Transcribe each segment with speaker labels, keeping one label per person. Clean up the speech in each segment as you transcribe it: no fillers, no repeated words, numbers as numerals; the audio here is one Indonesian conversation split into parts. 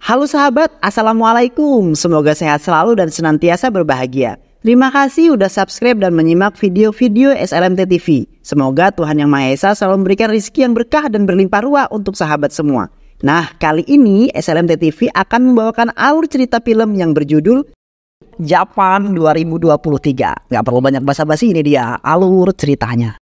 Speaker 1: Halo sahabat, Assalamualaikum. Semoga sehat selalu dan senantiasa berbahagia. Terima kasih udah subscribe dan menyimak video-video SLMT TV. Semoga Tuhan Yang Maha Esa selalu memberikan rezeki yang berkah dan berlimpah ruah untuk sahabat semua. Nah, kali ini SLMT TV akan membawakan alur cerita film yang berjudul Japan 2023. Gak perlu banyak basa-basi, ini dia alur ceritanya.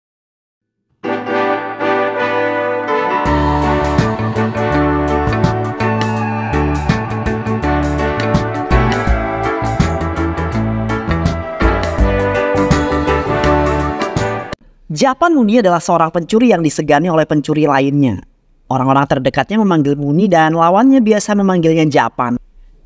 Speaker 1: Japan Muni adalah seorang pencuri yang disegani oleh pencuri lainnya. Orang-orang terdekatnya memanggil Muni dan lawannya biasa memanggilnya Japan.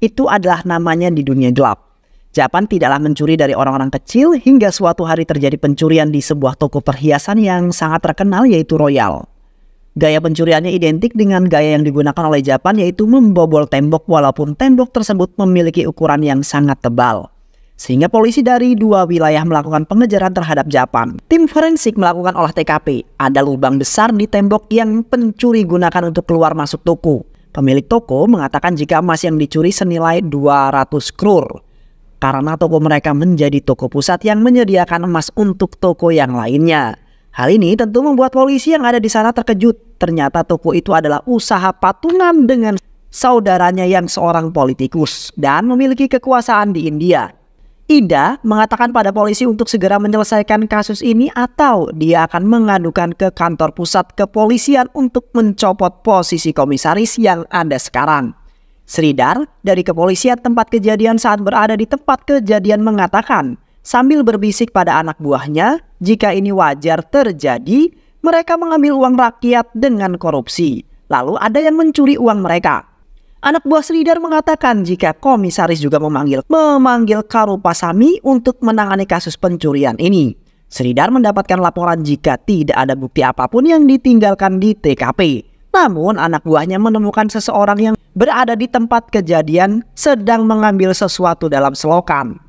Speaker 1: Itu adalah namanya di dunia gelap. Japan tidaklah mencuri dari orang-orang kecil hingga suatu hari terjadi pencurian di sebuah toko perhiasan yang sangat terkenal yaitu Royal. Gaya pencuriannya identik dengan gaya yang digunakan oleh Japan yaitu membobol tembok walaupun tembok tersebut memiliki ukuran yang sangat tebal. Sehingga polisi dari dua wilayah melakukan pengejaran terhadap Japan. Tim forensik melakukan olah TKP. Ada lubang besar di tembok yang pencuri gunakan untuk keluar masuk toko. Pemilik toko mengatakan jika emas yang dicuri senilai 200 crore. Karena toko mereka menjadi toko pusat yang menyediakan emas untuk toko yang lainnya. Hal ini tentu membuat polisi yang ada di sana terkejut. Ternyata toko itu adalah usaha patungan dengan saudaranya yang seorang politikus dan memiliki kekuasaan di India. Ida mengatakan pada polisi untuk segera menyelesaikan kasus ini atau dia akan mengadukan ke kantor pusat kepolisian untuk mencopot posisi komisaris yang ada sekarang. Sridhar dari kepolisian tempat kejadian saat berada di tempat kejadian mengatakan sambil berbisik pada anak buahnya jika ini wajar terjadi, mereka mengambil uang rakyat dengan korupsi. Lalu ada yang mencuri uang mereka. Anak buah Sridhar mengatakan jika komisaris juga memanggil Karupasamy untuk menangani kasus pencurian ini. Sridhar mendapatkan laporan jika tidak ada bukti apapun yang ditinggalkan di TKP. Namun anak buahnya menemukan seseorang yang berada di tempat kejadian sedang mengambil sesuatu dalam selokan.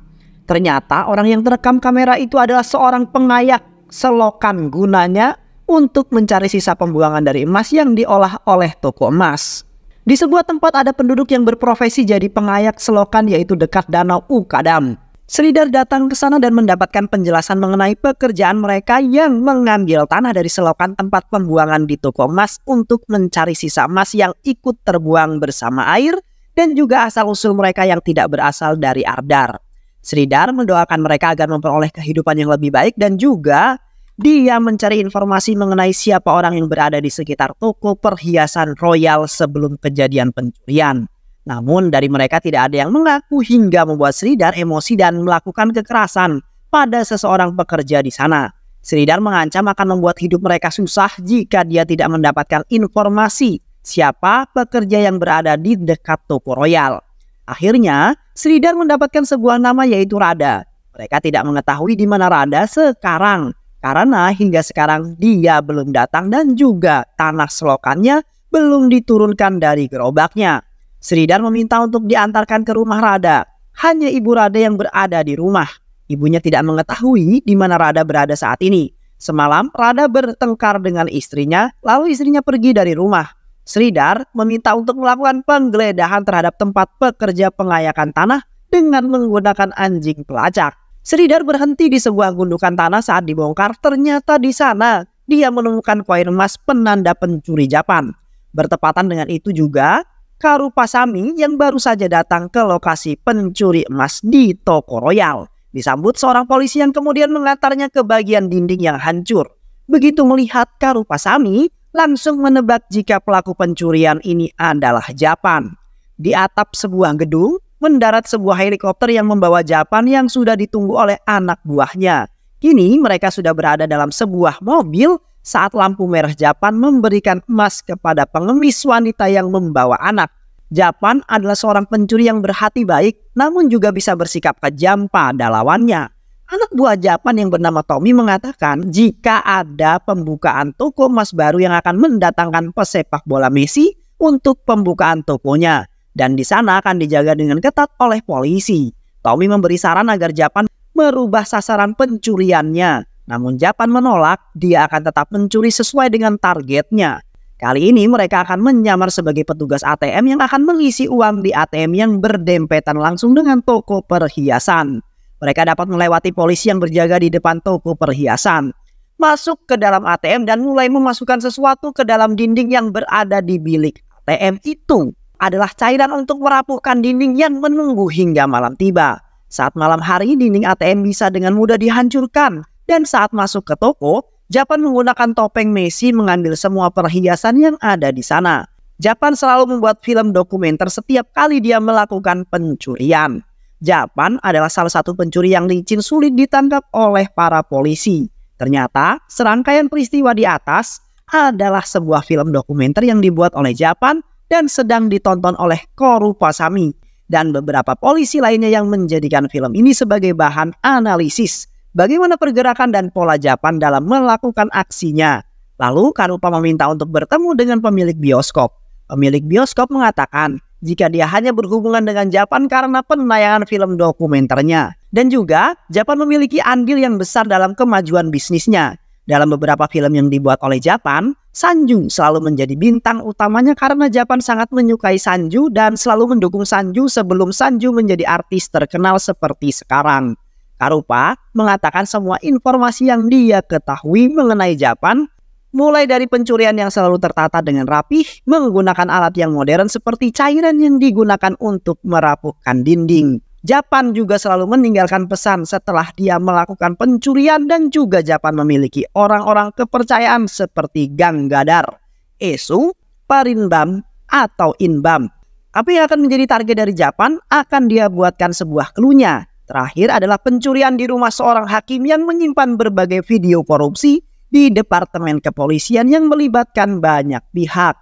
Speaker 1: Ternyata orang yang terekam kamera itu adalah seorang pengayak selokan gunanya untuk mencari sisa pembuangan dari emas yang diolah oleh toko emas. Di sebuah tempat ada penduduk yang berprofesi jadi pengayak selokan yaitu dekat danau Ukadam. Sridhar datang ke sana dan mendapatkan penjelasan mengenai pekerjaan mereka yang mengambil tanah dari selokan tempat pembuangan di toko emas untuk mencari sisa emas yang ikut terbuang bersama air dan juga asal-usul mereka yang tidak berasal dari Ardar. Sridhar mendoakan mereka agar memperoleh kehidupan yang lebih baik dan juga dia mencari informasi mengenai siapa orang yang berada di sekitar toko perhiasan Royal sebelum kejadian pencurian. Namun dari mereka tidak ada yang mengaku hingga membuat Sridhar emosi dan melakukan kekerasan pada seseorang pekerja di sana. Sridhar mengancam akan membuat hidup mereka susah jika dia tidak mendapatkan informasi siapa pekerja yang berada di dekat toko Royal. Akhirnya Sridhar mendapatkan sebuah nama yaitu Radha. Mereka tidak mengetahui di mana Radha sekarang. Karena hingga sekarang dia belum datang dan juga tanah selokannya belum diturunkan dari gerobaknya. Sridhar meminta untuk diantarkan ke rumah Radha. Hanya ibu Radha yang berada di rumah. Ibunya tidak mengetahui di mana Radha berada saat ini. Semalam Radha bertengkar dengan istrinya, lalu istrinya pergi dari rumah. Sridhar meminta untuk melakukan penggeledahan terhadap tempat pekerja pengayakan tanah dengan menggunakan anjing pelacak. Sridhar berhenti di sebuah gundukan tanah saat dibongkar. Ternyata di sana dia menemukan koin emas penanda pencuri Japan. Bertepatan dengan itu juga Karupasamy yang baru saja datang ke lokasi pencuri emas di toko Royal disambut seorang polisi yang kemudian mengantarnya ke bagian dinding yang hancur. Begitu melihat Karupasamy langsung menebak jika pelaku pencurian ini adalah Japan. Di atap sebuah gedung mendarat sebuah helikopter yang membawa Japan yang sudah ditunggu oleh anak buahnya. Kini mereka sudah berada dalam sebuah mobil saat lampu merah Japan memberikan emas kepada pengemis wanita yang membawa anak. Japan adalah seorang pencuri yang berhati baik namun juga bisa bersikap kejam pada lawannya. Anak buah Japan yang bernama Tommy mengatakan jika ada pembukaan toko emas baru yang akan mendatangkan pesepak bola Messi untuk pembukaan tokonya. Dan di sana akan dijaga dengan ketat oleh polisi. Tommy memberi saran agar Japan merubah sasaran pencuriannya. Namun Japan menolak, dia akan tetap mencuri sesuai dengan targetnya. Kali ini mereka akan menyamar sebagai petugas ATM yang akan mengisi uang di ATM yang berdempetan langsung dengan toko perhiasan. Mereka dapat melewati polisi yang berjaga di depan toko perhiasan, masuk ke dalam ATM dan mulai memasukkan sesuatu ke dalam dinding yang berada di bilik ATM itu. Adalah cairan untuk merapuhkan dinding yang menunggu hingga malam tiba. Saat malam hari, dinding ATM bisa dengan mudah dihancurkan. Dan saat masuk ke toko, Japan menggunakan topeng Messi mengambil semua perhiasan yang ada di sana. Japan selalu membuat film dokumenter setiap kali dia melakukan pencurian. Japan adalah salah satu pencuri yang licin sulit ditangkap oleh para polisi. Ternyata, serangkaian peristiwa di atas adalah sebuah film dokumenter yang dibuat oleh Japan dan sedang ditonton oleh Korupasami dan beberapa polisi lainnya yang menjadikan film ini sebagai bahan analisis bagaimana pergerakan dan pola Japan dalam melakukan aksinya. Lalu Karupa meminta untuk bertemu dengan pemilik bioskop. Pemilik bioskop mengatakan jika dia hanya berhubungan dengan Japan karena penayangan film dokumenternya. Dan juga Japan memiliki andil yang besar dalam kemajuan bisnisnya. Dalam beberapa film yang dibuat oleh Japan, Sanju selalu menjadi bintang utamanya karena Japan sangat menyukai Sanju dan selalu mendukung Sanju sebelum Sanju menjadi artis terkenal seperti sekarang. Karupa mengatakan semua informasi yang dia ketahui mengenai Japan, mulai dari pencurian yang selalu tertata dengan rapih, menggunakan alat yang modern seperti cairan yang digunakan untuk merapuhkan dinding. Japan juga selalu meninggalkan pesan setelah dia melakukan pencurian dan juga Japan memiliki orang-orang kepercayaan seperti Gang Gadar, Esu, Parinbam, atau Inbam. Apa yang akan menjadi target dari Japan akan dia buatkan sebuah clue-nya. Terakhir adalah pencurian di rumah seorang hakim yang menyimpan berbagai video korupsi di Departemen Kepolisian yang melibatkan banyak pihak.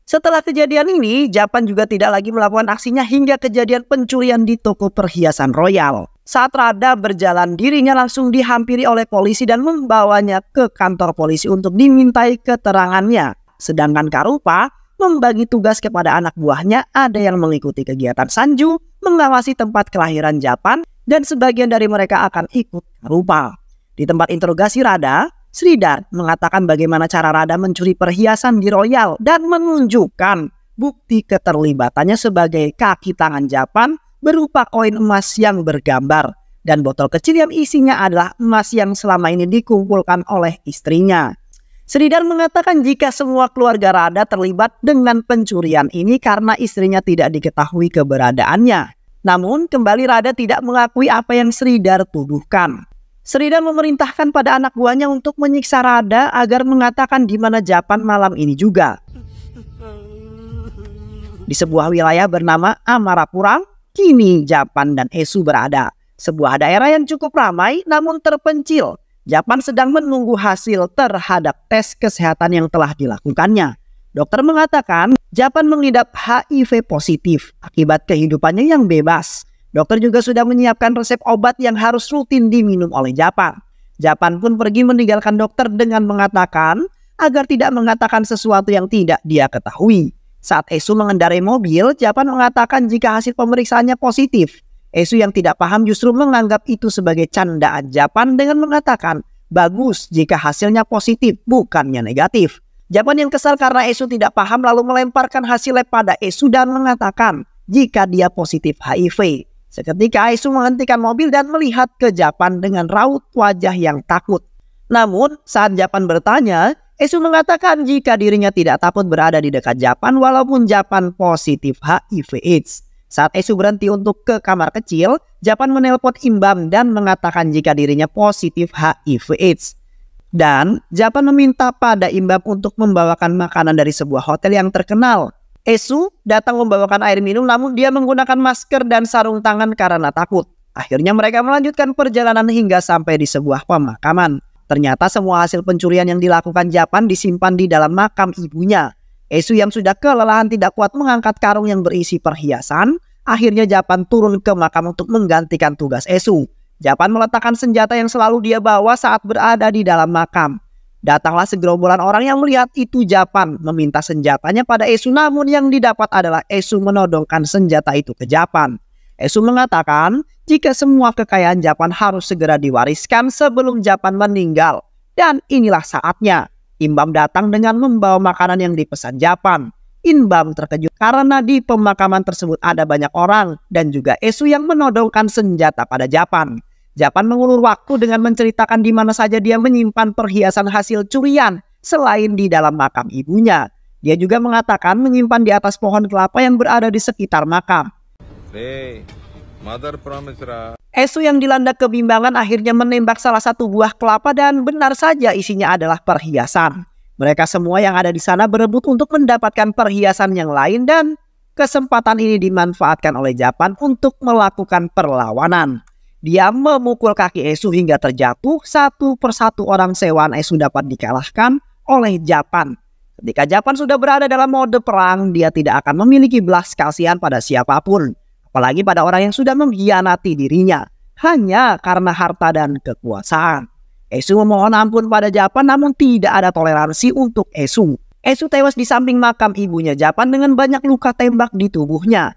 Speaker 1: Setelah kejadian ini, Japan juga tidak lagi melakukan aksinya hingga kejadian pencurian di toko perhiasan royal. Saat Rada berjalan, dirinya langsung dihampiri oleh polisi dan membawanya ke kantor polisi untuk dimintai keterangannya. Sedangkan Karupa membagi tugas kepada anak buahnya, ada yang mengikuti kegiatan Sanju, mengawasi tempat kelahiran Japan, dan sebagian dari mereka akan ikut Karupa. Di tempat interogasi Rada, Sridhar mengatakan bagaimana cara Rada mencuri perhiasan di Royal dan menunjukkan bukti keterlibatannya sebagai kaki tangan Japan berupa koin emas yang bergambar dan botol kecil yang isinya adalah emas yang selama ini dikumpulkan oleh istrinya. Sridhar mengatakan jika semua keluarga Rada terlibat dengan pencurian ini karena istrinya tidak diketahui keberadaannya. Namun kembali Rada tidak mengakui apa yang Sridhar tuduhkan. Sridhar memerintahkan pada anak buahnya untuk menyiksa Rada agar mengatakan di mana Japan malam ini juga. Di sebuah wilayah bernama Amarapuram, kini Japan dan Esu berada. Sebuah daerah yang cukup ramai namun terpencil. Japan sedang menunggu hasil terhadap tes kesehatan yang telah dilakukannya. Dokter mengatakan Japan mengidap HIV positif akibat kehidupannya yang bebas. Dokter juga sudah menyiapkan resep obat yang harus rutin diminum oleh Japan. Japan pun pergi meninggalkan dokter dengan mengatakan agar tidak mengatakan sesuatu yang tidak dia ketahui. Saat Esu mengendarai mobil, Japan mengatakan jika hasil pemeriksaannya positif. Esu yang tidak paham justru menganggap itu sebagai candaan Japan dengan mengatakan bagus jika hasilnya positif bukannya negatif. Japan yang kesal karena Esu tidak paham lalu melemparkan hasil lab pada Esu dan mengatakan jika dia positif HIV. Seketika Esu menghentikan mobil dan melihat ke Japan dengan raut wajah yang takut. Namun saat Japan bertanya, Esu mengatakan jika dirinya tidak takut berada di dekat Japan walaupun Japan positif HIV/AIDS. Saat Esu berhenti untuk ke kamar kecil, Japan menelpon Inbam dan mengatakan jika dirinya positif HIV/AIDS. Dan Japan meminta pada Inbam untuk membawakan makanan dari sebuah hotel yang terkenal. Esu datang membawakan air minum namun dia menggunakan masker dan sarung tangan karena takut. Akhirnya mereka melanjutkan perjalanan hingga sampai di sebuah pemakaman. Ternyata semua hasil pencurian yang dilakukan Japan disimpan di dalam makam ibunya. Esu yang sudah kelelahan tidak kuat mengangkat karung yang berisi perhiasan. Akhirnya Japan turun ke makam untuk menggantikan tugas Esu. Japan meletakkan senjata yang selalu dia bawa saat berada di dalam makam. Datanglah segerombolan orang yang melihat itu Japan meminta senjatanya pada Esu, namun yang didapat adalah Esu menodongkan senjata itu ke Japan. Esu mengatakan jika semua kekayaan Japan harus segera diwariskan sebelum Japan meninggal. Dan inilah saatnya. Inbam datang dengan membawa makanan yang dipesan Japan. Inbam terkejut karena di pemakaman tersebut ada banyak orang dan juga Esu yang menodongkan senjata pada Japan. Japan mengulur waktu dengan menceritakan di mana saja dia menyimpan perhiasan hasil curian selain di dalam makam ibunya. Dia juga mengatakan menyimpan di atas pohon kelapa yang berada di sekitar makam. Esu yang dilanda kebimbangan akhirnya menembak salah satu buah kelapa dan benar saja isinya adalah perhiasan. Mereka semua yang ada di sana berebut untuk mendapatkan perhiasan yang lain dan kesempatan ini dimanfaatkan oleh Japan untuk melakukan perlawanan. Dia memukul kaki Esu hingga terjatuh. Satu persatu orang sewaan Esu dapat dikalahkan oleh Japan. Ketika Japan sudah berada dalam mode perang, dia tidak akan memiliki belas kasihan pada siapapun. Apalagi pada orang yang sudah mengkhianati dirinya. Hanya karena harta dan kekuasaan. Esu memohon ampun pada Japan namun tidak ada toleransi untuk Esu. Esu tewas di samping makam ibunya Japan dengan banyak luka tembak di tubuhnya.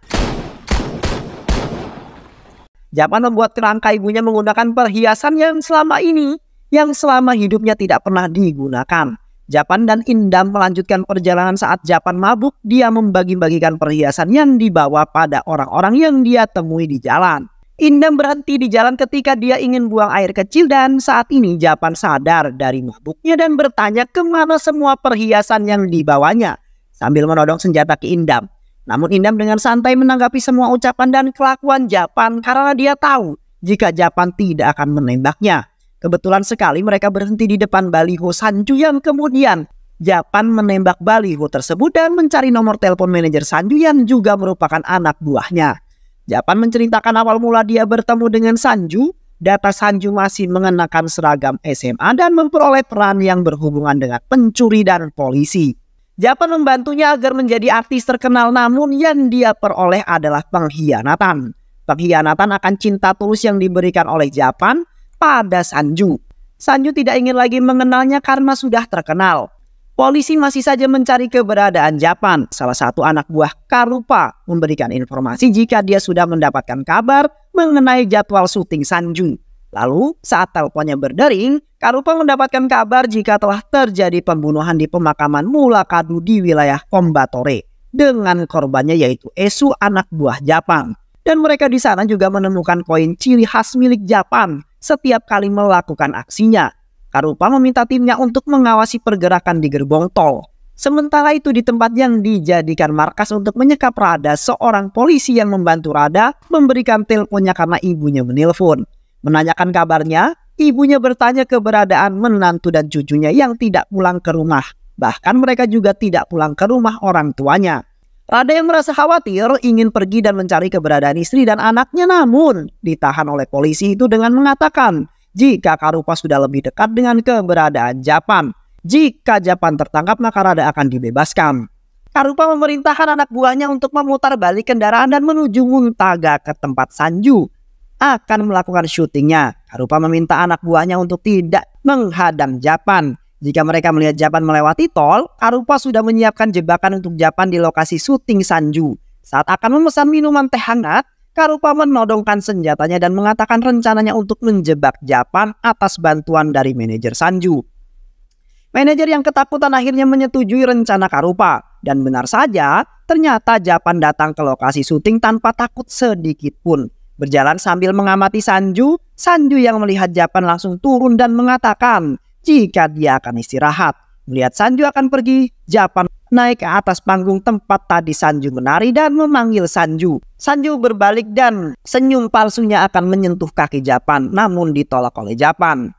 Speaker 1: Japan membuat kerangka ibunya menggunakan perhiasan yang selama hidupnya tidak pernah digunakan. Japan dan Inbam melanjutkan perjalanan saat Japan mabuk. Dia membagi-bagikan perhiasan yang dibawa pada orang-orang yang dia temui di jalan. Inbam berhenti di jalan ketika dia ingin buang air kecil dan saat ini Japan sadar dari mabuknya dan bertanya kemana semua perhiasan yang dibawanya sambil menodong senjata ke Inbam. Namun Inbam dengan santai menanggapi semua ucapan dan kelakuan Japan karena dia tahu jika Japan tidak akan menembaknya. Kebetulan sekali mereka berhenti di depan baliho Sanju yang kemudian Japan menembak baliho tersebut dan mencari nomor telepon manajer Sanju yang juga merupakan anak buahnya. Japan menceritakan awal mula dia bertemu dengan Sanju. Data Sanju masih mengenakan seragam SMA dan memperoleh peran yang berhubungan dengan pencuri dan polisi. Japan membantunya agar menjadi artis terkenal namun yang dia peroleh adalah pengkhianatan. Pengkhianatan akan cinta tulus yang diberikan oleh Japan pada Sanju. Sanju tidak ingin lagi mengenalnya karena sudah terkenal. Polisi masih saja mencari keberadaan Japan. Salah satu anak buah Karupa memberikan informasi jika dia sudah mendapatkan kabar mengenai jadwal syuting Sanju. Lalu saat teleponnya berdering, Karupa mendapatkan kabar jika telah terjadi pembunuhan di pemakaman Mulakadu di wilayah Kombatore dengan korbannya yaitu Esu anak buah Japan. Dan mereka di sana juga menemukan koin ciri khas milik Japan setiap kali melakukan aksinya. Karupa meminta timnya untuk mengawasi pergerakan di gerbong tol. Sementara itu di tempat yang dijadikan markas untuk menyekap Rada, seorang polisi yang membantu Rada memberikan teleponnya karena ibunya menelpon. Menanyakan kabarnya, ibunya bertanya keberadaan menantu dan cucunya yang tidak pulang ke rumah. Bahkan mereka juga tidak pulang ke rumah orang tuanya. Rada yang merasa khawatir ingin pergi dan mencari keberadaan istri dan anaknya namun ditahan oleh polisi itu dengan mengatakan jika Karupa sudah lebih dekat dengan keberadaan Japan. Jika Japan tertangkap maka Rada akan dibebaskan. Karupa memerintahkan anak buahnya untuk memutar balik kendaraan dan menuju Muntaga ke tempat Sanju akan melakukan syutingnya. Karupa meminta anak buahnya untuk tidak menghadang Japan. Jika mereka melihat Japan melewati tol, Karupa sudah menyiapkan jebakan untuk Japan di lokasi syuting Sanju. Saat akan memesan minuman teh hangat, Karupa menodongkan senjatanya dan mengatakan rencananya untuk menjebak Japan atas bantuan dari manajer Sanju. Manajer yang ketakutan akhirnya menyetujui rencana Karupa. Dan benar saja, ternyata Japan datang ke lokasi syuting tanpa takut sedikit pun. Berjalan sambil mengamati Sanju, Sanju yang melihat Japan langsung turun dan mengatakan jika dia akan istirahat. Melihat Sanju akan pergi, Japan naik ke atas panggung tempat tadi Sanju menari dan memanggil Sanju. Sanju berbalik dan senyum palsunya akan menyentuh kaki Japan, namun ditolak oleh Japan.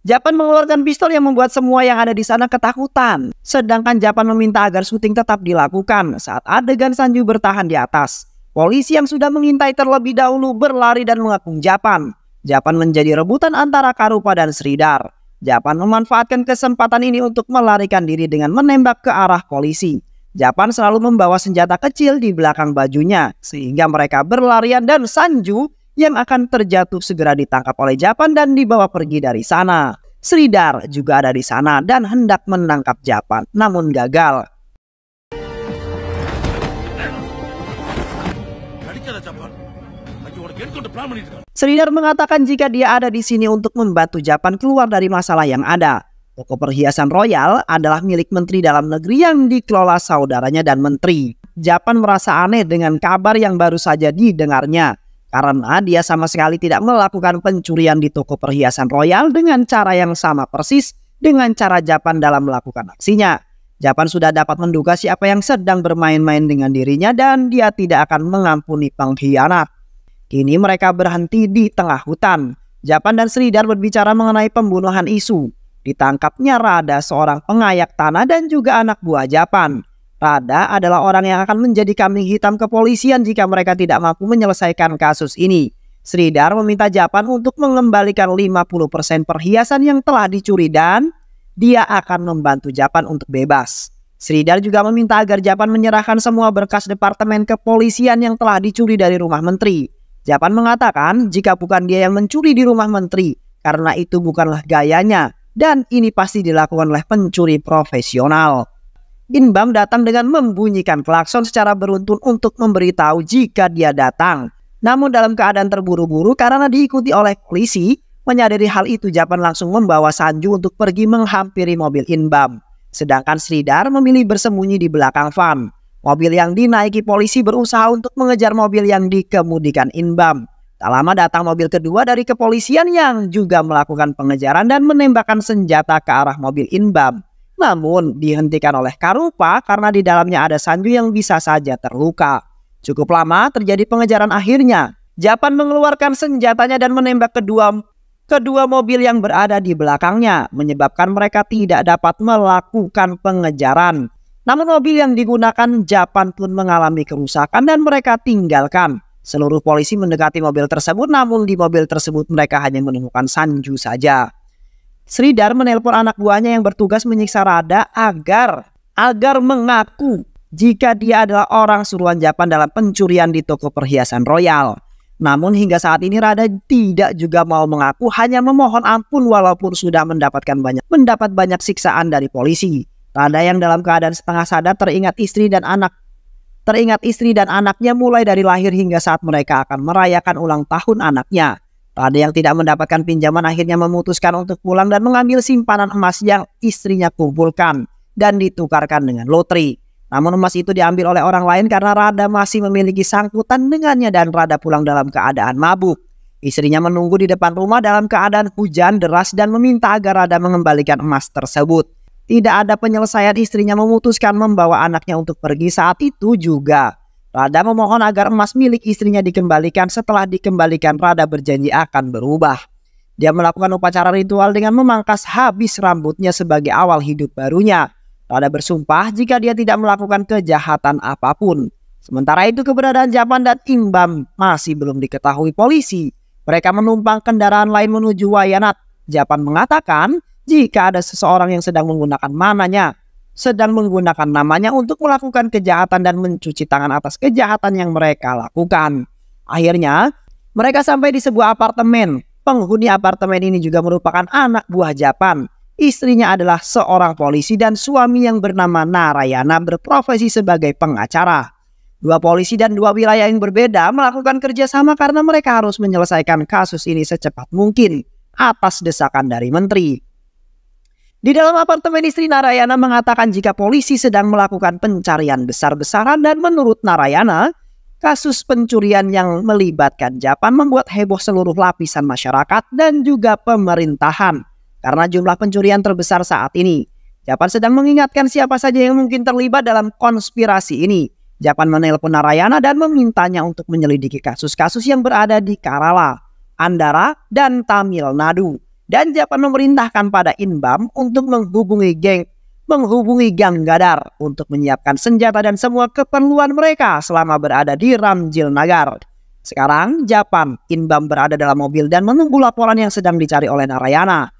Speaker 1: Japan mengeluarkan pistol yang membuat semua yang ada di sana ketakutan. Sedangkan Japan meminta agar syuting tetap dilakukan saat adegan Sanju bertahan di atas. Polisi yang sudah mengintai terlebih dahulu berlari dan mengepung Japan. Japan menjadi rebutan antara Karupa dan Sridhar. Japan memanfaatkan kesempatan ini untuk melarikan diri dengan menembak ke arah polisi. Japan selalu membawa senjata kecil di belakang bajunya sehingga mereka berlarian dan Sanju yang akan terjatuh segera ditangkap oleh Japan dan dibawa pergi dari sana. Sridhar juga ada di sana dan hendak menangkap Japan namun gagal. Sridhar mengatakan jika dia ada di sini untuk membantu Japan keluar dari masalah yang ada. Toko perhiasan Royal adalah milik Menteri Dalam Negeri yang dikelola saudaranya dan menteri. Japan merasa aneh dengan kabar yang baru saja didengarnya, karena dia sama sekali tidak melakukan pencurian di toko perhiasan Royal dengan cara yang sama persis dengan cara Japan dalam melakukan aksinya. Japan sudah dapat menduga siapa yang sedang bermain-main dengan dirinya dan dia tidak akan mengampuni pengkhianat. Kini mereka berhenti di tengah hutan. Japan dan Sridhar berbicara mengenai pembunuhan isu. Ditangkapnya Rada, seorang pengayak tanah dan juga anak buah Japan. Rada adalah orang yang akan menjadi kambing hitam kepolisian jika mereka tidak mampu menyelesaikan kasus ini. Sridhar meminta Japan untuk mengembalikan 50% perhiasan yang telah dicuri dan dia akan membantu Japan untuk bebas. Sridhar juga meminta agar Japan menyerahkan semua berkas departemen kepolisian yang telah dicuri dari rumah menteri. Japan mengatakan jika bukan dia yang mencuri di rumah menteri, karena itu bukanlah gayanya. Dan ini pasti dilakukan oleh pencuri profesional. Inbam datang dengan membunyikan klakson secara beruntun untuk memberitahu jika dia datang. Namun dalam keadaan terburu-buru karena diikuti oleh polisi, menyadari hal itu Japan langsung membawa Sanju untuk pergi menghampiri mobil Inbam. Sedangkan Sridhar memilih bersembunyi di belakang van. Mobil yang dinaiki polisi berusaha untuk mengejar mobil yang dikemudikan Inbam. Tak lama datang mobil kedua dari kepolisian yang juga melakukan pengejaran dan menembakkan senjata ke arah mobil Inbam. Namun dihentikan oleh Karupa karena di dalamnya ada Sanju yang bisa saja terluka. Cukup lama terjadi pengejaran akhirnya. Japan mengeluarkan senjatanya dan menembak kedua mobil yang berada di belakangnya, menyebabkan mereka tidak dapat melakukan pengejaran. Namun mobil yang digunakan Japan pun mengalami kerusakan dan mereka tinggalkan. Seluruh polisi mendekati mobil tersebut, namun di mobil tersebut mereka hanya menemukan Sanju saja. Sridhar menelpon anak buahnya yang bertugas menyiksa Rada agar mengaku jika dia adalah orang suruhan Japan dalam pencurian di toko perhiasan Royal. Namun hingga saat ini Rada tidak juga mau mengaku, hanya memohon ampun walaupun sudah mendapat banyak siksaan dari polisi. Rada yang dalam keadaan setengah sadar teringat istri dan anaknya mulai dari lahir hingga saat mereka akan merayakan ulang tahun anaknya. Rada yang tidak mendapatkan pinjaman akhirnya memutuskan untuk pulang dan mengambil simpanan emas yang istrinya kumpulkan dan ditukarkan dengan lotre. Namun emas itu diambil oleh orang lain karena Rada masih memiliki sangkutan dengannya dan Rada pulang dalam keadaan mabuk. Istrinya menunggu di depan rumah dalam keadaan hujan deras dan meminta agar Rada mengembalikan emas tersebut. Tidak ada penyelesaian, istrinya memutuskan membawa anaknya untuk pergi. Saat itu juga Rada memohon agar emas milik istrinya dikembalikan. Setelah dikembalikan, Rada berjanji akan berubah. Dia melakukan upacara ritual dengan memangkas habis rambutnya sebagai awal hidup barunya. Rada bersumpah jika dia tidak melakukan kejahatan apapun. Sementara itu keberadaan Japan dan Inbam masih belum diketahui polisi. Mereka menumpang kendaraan lain menuju Wayanad. Japan mengatakan jika ada seseorang yang sedang menggunakan namanya untuk melakukan kejahatan dan mencuci tangan atas kejahatan yang mereka lakukan. Akhirnya, mereka sampai di sebuah apartemen. Penghuni apartemen ini juga merupakan anak buah Japan. Istrinya adalah seorang polisi dan suami yang bernama Narayana berprofesi sebagai pengacara. Dua polisi dan dua wilayah yang berbeda melakukan kerjasama karena mereka harus menyelesaikan kasus ini secepat mungkin atas desakan dari menteri. Di dalam apartemen, istri Narayana mengatakan jika polisi sedang melakukan pencarian besar-besaran dan menurut Narayana, kasus pencurian yang melibatkan Japan membuat heboh seluruh lapisan masyarakat dan juga pemerintahan karena jumlah pencurian terbesar saat ini. Japan sedang mengingatkan siapa saja yang mungkin terlibat dalam konspirasi ini. Japan menelpon Narayana dan memintanya untuk menyelidiki kasus-kasus yang berada di Kerala, Andhra, dan Tamil Nadu. Dan Japan memerintahkan pada Inbam untuk menghubungi Gangadhar untuk menyiapkan senjata dan semua keperluan mereka selama berada di Ramjil Nagar. Sekarang Japan, Inbam berada dalam mobil dan menunggu laporan yang sedang dicari oleh Narayana.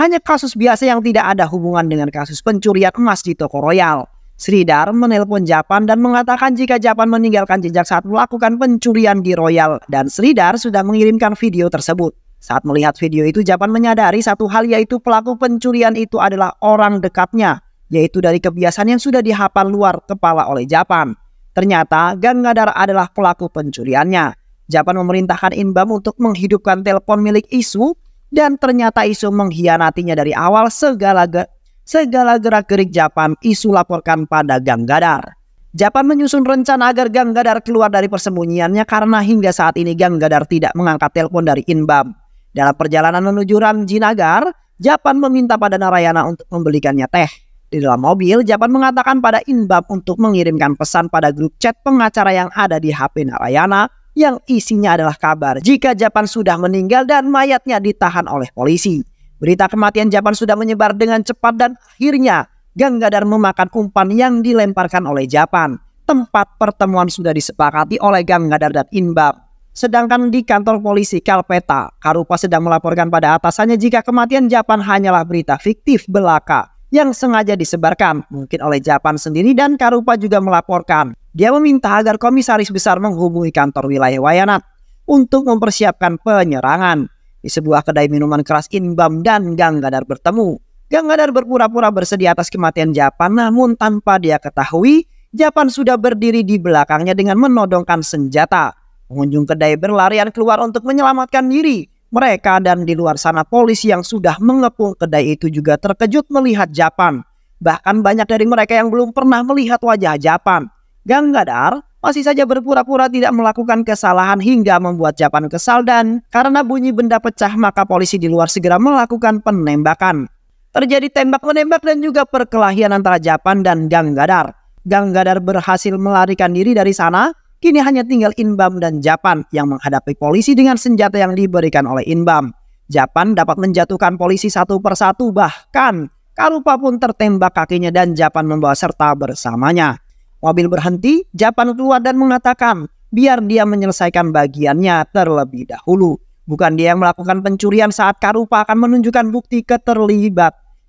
Speaker 1: Hanya kasus biasa yang tidak ada hubungan dengan kasus pencurian emas di toko Royal. Sridhar menelpon Japan dan mengatakan jika Japan meninggalkan jejak saat melakukan pencurian di Royal dan Sridhar sudah mengirimkan video tersebut. Saat melihat video itu, Japan menyadari satu hal, yaitu pelaku pencurian itu adalah orang dekatnya, yaitu dari kebiasaan yang sudah dihafal luar kepala oleh Japan. Ternyata Gangadhar adalah pelaku pencuriannya. Japan memerintahkan Inbam untuk menghidupkan telepon milik Isu Dan ternyata isu mengkhianatinya dari awal. Segala gerak-gerik Japan isu laporkan pada Gangadhar. Japan menyusun rencana agar Gangadhar keluar dari persembunyiannya karena hingga saat ini Gangadhar tidak mengangkat telepon dari Inbam. Dalam perjalanan menuju Ramjinagar, Japan meminta pada Narayana untuk membelikannya teh. Di dalam mobil, Japan mengatakan pada Inbam untuk mengirimkan pesan pada grup chat pengacara yang ada di HP Narayana yang isinya adalah kabar jika Japan sudah meninggal dan mayatnya ditahan oleh polisi. Berita kematian Japan sudah menyebar dengan cepat dan akhirnya Gangadhar memakan umpan yang dilemparkan oleh Japan. Tempat pertemuan sudah disepakati oleh Gangadhar dan Inbam. Sedangkan di kantor polisi Kalpeta, Karupa sedang melaporkan pada atasannya jika kematian Japan hanyalah berita fiktif belaka yang sengaja disebarkan, mungkin oleh Japan sendiri, dan Karupa juga melaporkan. Dia meminta agar komisaris besar menghubungi kantor wilayah Wayanad untuk mempersiapkan penyerangan. Di sebuah kedai minuman keras, Inbam dan Gangadhar bertemu. Gangadhar berpura-pura bersedia atas kematian Japan, namun tanpa dia ketahui, Japan sudah berdiri di belakangnya dengan menodongkan senjata. Pengunjung kedai berlarian keluar untuk menyelamatkan diri. Mereka dan di luar sana polisi yang sudah mengepung kedai itu juga terkejut melihat Japan. Bahkan banyak dari mereka yang belum pernah melihat wajah Japan. Gangadhar masih saja berpura-pura tidak melakukan kesalahan hingga membuat Japan kesal, dan karena bunyi benda pecah maka polisi di luar segera melakukan penembakan. Terjadi tembak-menembak dan juga perkelahian antara Japan dan Gangadhar. Gangadhar berhasil melarikan diri dari sana. Kini hanya tinggal Inbam dan Japan yang menghadapi polisi dengan senjata yang diberikan oleh Inbam. Japan dapat menjatuhkan polisi satu persatu, bahkan Karupa pun tertembak kakinya dan Japan membawa serta bersamanya. Mobil berhenti, Japan keluar dan mengatakan biar dia menyelesaikan bagiannya terlebih dahulu. Bukan dia yang melakukan pencurian saat Karupa akan menunjukkan bukti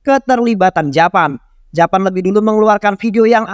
Speaker 1: keterlibatan Japan. Japan lebih dulu mengeluarkan video yang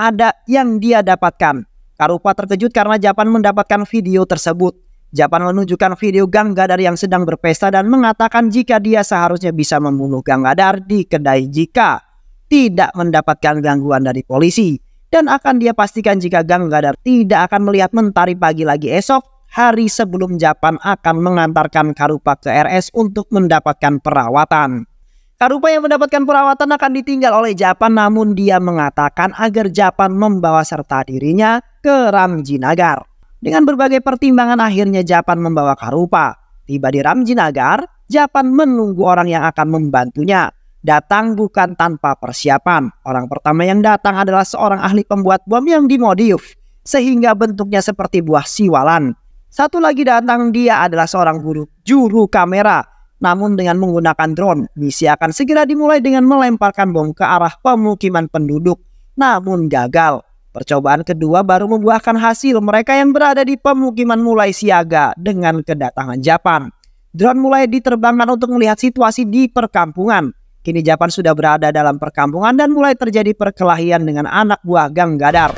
Speaker 1: dia dapatkan. Karupa terkejut karena Japan mendapatkan video tersebut. Japan menunjukkan video Gangadhar yang sedang berpesta dan mengatakan jika dia seharusnya bisa membunuh Gangadhar di kedai jika tidak mendapatkan gangguan dari polisi. Dan akan dia pastikan jika Gangadhar tidak akan melihat mentari pagi lagi esok hari sebelum Japan akan mengantarkan Karupa ke RS untuk mendapatkan perawatan. Karupa yang mendapatkan perawatan akan ditinggal oleh Japan, namun dia mengatakan agar Japan membawa serta dirinya ke Ramjinagar. Dengan berbagai pertimbangan akhirnya Japan membawa Karupa. Tiba di Ramjinagar, Japan menunggu orang yang akan membantunya. Datang bukan tanpa persiapan. Orang pertama yang datang adalah seorang ahli pembuat bom yang dimodif sehingga bentuknya seperti buah siwalan. Satu lagi datang, dia adalah seorang juru kamera. Namun dengan menggunakan drone, misi akan segera dimulai dengan melemparkan bom ke arah pemukiman penduduk. Namun gagal. Percobaan kedua baru membuahkan hasil. Mereka yang berada di pemukiman mulai siaga dengan kedatangan Japan. Drone mulai diterbangkan untuk melihat situasi di perkampungan. Kini Japan sudah berada dalam perkampungan dan mulai terjadi perkelahian dengan anak buah Gangadhar.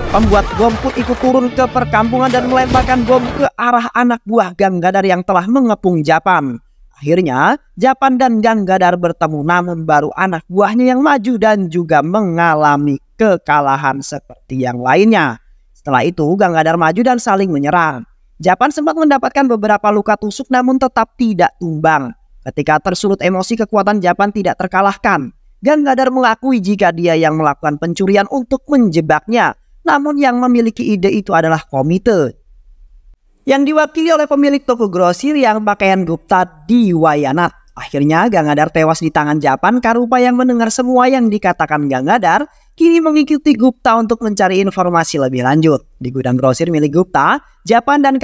Speaker 1: Pembuat bom pun ikut turun ke perkampungan dan melemparkan bom ke arah anak buah Gangadhar yang telah mengepung Japan. Akhirnya, Japan dan Gangadhar bertemu, namun baru anak buahnya yang maju dan juga mengalami kekalahan seperti yang lainnya. Setelah itu, Gangadhar maju dan saling menyerang. Japan sempat mendapatkan beberapa luka tusuk namun tetap tidak tumbang. Ketika tersulut emosi, kekuatan Japan tidak terkalahkan. Gangadhar mengakui jika dia yang melakukan pencurian untuk menjebaknya. Namun yang memiliki ide itu adalah komite yang diwakili oleh pemilik toko grosir yang pakaian Gupta di Wayanad. Akhirnya Gangadhar tewas di tangan Japan. Karupa yang mendengar semua yang dikatakan Gangadhar kini mengikuti Gupta untuk mencari informasi lebih lanjut. Di gudang grosir milik Gupta, Japan dan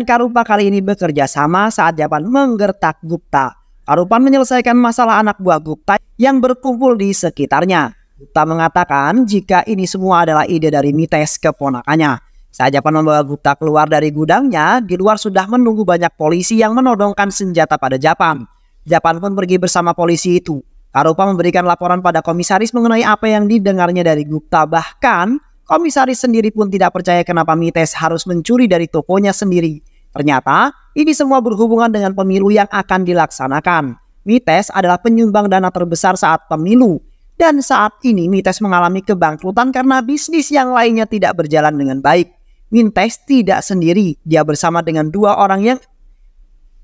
Speaker 1: Karupa kali ini bekerja sama saat Japan menggertak Gupta. Karupa menyelesaikan masalah anak buah Gupta yang berkumpul di sekitarnya. Gupta mengatakan jika ini semua adalah ide dari Mites, keponakannya. Saat Japan membawa Gupta keluar dari gudangnya, di luar sudah menunggu banyak polisi yang menodongkan senjata pada Japan. Japan pun pergi bersama polisi itu. Karupa memberikan laporan pada komisaris mengenai apa yang didengarnya dari Gupta. Bahkan, komisaris sendiri pun tidak percaya kenapa Mites harus mencuri dari tokonya sendiri. Ternyata, ini semua berhubungan dengan pemilu yang akan dilaksanakan. Mites adalah penyumbang dana terbesar saat pemilu. Dan saat ini Mites mengalami kebangkrutan karena bisnis yang lainnya tidak berjalan dengan baik. Mites tidak sendiri, dia bersama dengan dua orang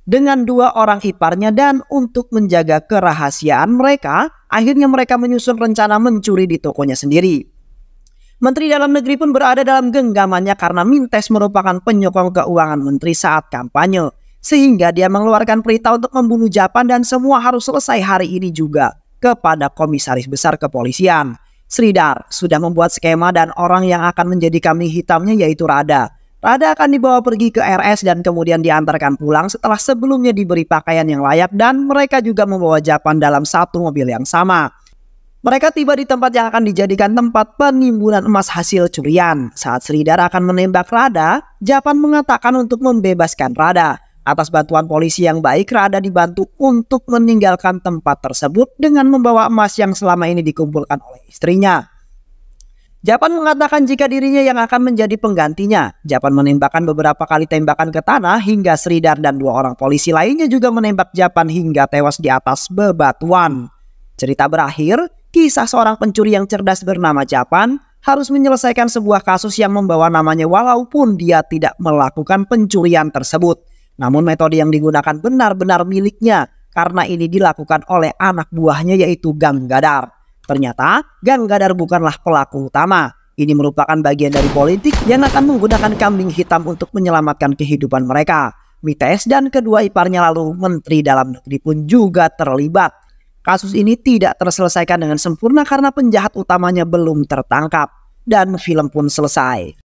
Speaker 1: dengan dua orang iparnya, dan untuk menjaga kerahasiaan mereka, akhirnya mereka menyusun rencana mencuri di tokonya sendiri. Menteri Dalam Negeri pun berada dalam genggamannya karena Mintes merupakan penyokong keuangan menteri saat kampanye, sehingga dia mengeluarkan perintah untuk membunuh Japan dan semua harus selesai hari ini juga kepada Komisaris Besar Kepolisian. Sridhar sudah membuat skema dan orang yang akan menjadi kambing hitamnya yaitu Radha. Radha akan dibawa pergi ke RS dan kemudian diantarkan pulang setelah sebelumnya diberi pakaian yang layak, dan mereka juga membawa Japan dalam satu mobil yang sama. Mereka tiba di tempat yang akan dijadikan tempat penimbunan emas hasil curian. Saat Sridhar akan menembak Radha, Japan mengatakan untuk membebaskan Radha. Atas bantuan polisi yang baik, Radha dibantu untuk meninggalkan tempat tersebut dengan membawa emas yang selama ini dikumpulkan oleh istrinya. Japan mengatakan jika dirinya yang akan menjadi penggantinya. Japan menembakkan beberapa kali tembakan ke tanah hingga Sridhar dan dua orang polisi lainnya juga menembak Japan hingga tewas di atas bebatuan. Cerita berakhir, kisah seorang pencuri yang cerdas bernama Japan harus menyelesaikan sebuah kasus yang membawa namanya walaupun dia tidak melakukan pencurian tersebut. Namun metode yang digunakan benar-benar miliknya karena ini dilakukan oleh anak buahnya yaitu Gangadhar. Ternyata Gangadhar bukanlah pelaku utama. Ini merupakan bagian dari politik yang akan menggunakan kambing hitam untuk menyelamatkan kehidupan mereka. Mintes dan kedua iparnya lalu Menteri Dalam Negeri pun juga terlibat. Kasus ini tidak terselesaikan dengan sempurna karena penjahat utamanya belum tertangkap. Dan film pun selesai.